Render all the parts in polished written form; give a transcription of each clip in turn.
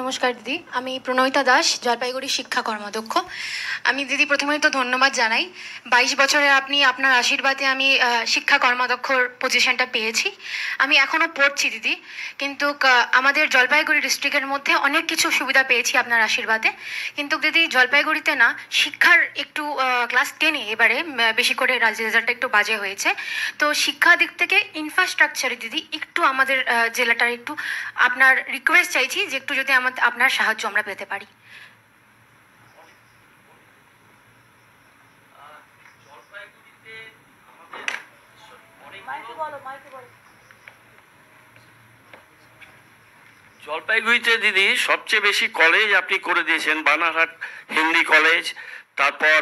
নমস্কার দিদি, আমি প্রণয়িতা দাস, জলপাইগুড়ি শিক্ষা কর্মাধ্যক্ষ। আমি দিদি প্রথমেই তো ধন্যবাদ জানাই। 22 বছরে আপনি আপনার আশীর্বাদে আমি শিক্ষা কর্মাধ্যক্ষর পজিশনটা পেয়েছি। আমি এখনও পড়ছি দিদি, কিন্তু আমাদের জলপাইগুড়ি ডিস্ট্রিক্টের মধ্যে অনেক কিছু সুবিধা পেয়েছি আপনার আশীর্বাদে। কিন্তু দিদি জলপাইগুড়িতে না শিক্ষার একটু ক্লাস 10-এ এবারে বেশি করে রেজাল্টটা একটু বাজে হয়েছে। তো শিক্ষা দিক থেকে ইনফ্রাস্ট্রাকচারে দিদি একটু আমাদের জেলাটার একটু আপনার রিকোয়েস্ট চাইছি যে একটু যদি আপনার সাহায্য আমরা পেতে পারি। জলপাইগুড়িতে দিদি সবচেয়ে বেশি কলেজ আপনি করে দিয়েছেন। বানারহাট হিন্দি কলেজ, তারপর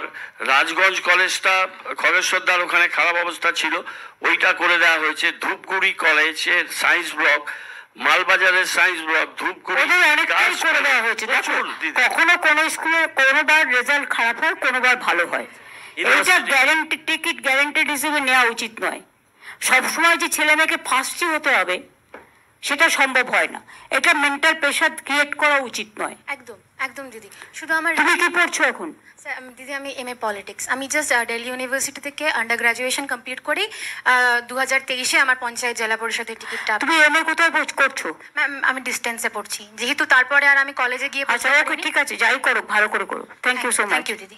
রাজগঞ্জ কলেজটা খগেশ্বরদার ওখানে খারাপ অবস্থা ছিল, ওইটা করে দেওয়া হয়েছে। ধূপগুড়ি কলেজের সায়েন্স ব্লক, মালবাজারের সায়েন্স ব্লক, ধূপগুড়ি অনেকটাই করে দেওয়া হয়েছে। কখনো কোনো স্কুলে কোনোবার রেজাল্ট খারাপ হয়, কোনোবার ভালো হয়। এটা গ্যারেন্টি, টিকিট গ্যারেন্টেড হিসেবে নেওয়া উচিত নয়। সবসময় যে ছেলে মেয়েকে ফার্স্টই হতে হবে সেটা সম্ভব হয় না। এটা মেন্টাল প্রেশার ক্রিয়েট করা উচিত নয়। একদম একদম দিদি। শুধু আমার তুমি কি পড়ছো এখন? দিদি আমি MA পলিটিক্স। আমি জাস্ট দিল্লি ইউনিভার্সিটি থেকে আন্ডার গ্রাজুয়েশন কমপ্লিট করি। 2023-এ আমার পঞ্চায়েত জেলা পরিষদের টিকিটটা। তুমি MA কোথায় করছো? ম্যাম আমি ডিস্টেন্সে পড়ছি, যেহেতু তারপরে আর আমি কলেজে গিয়ে। আচ্ছা ওকে, ঠিক আছে, যাই করো ভালো করে করো। Thank you so much. Thank you দিদি।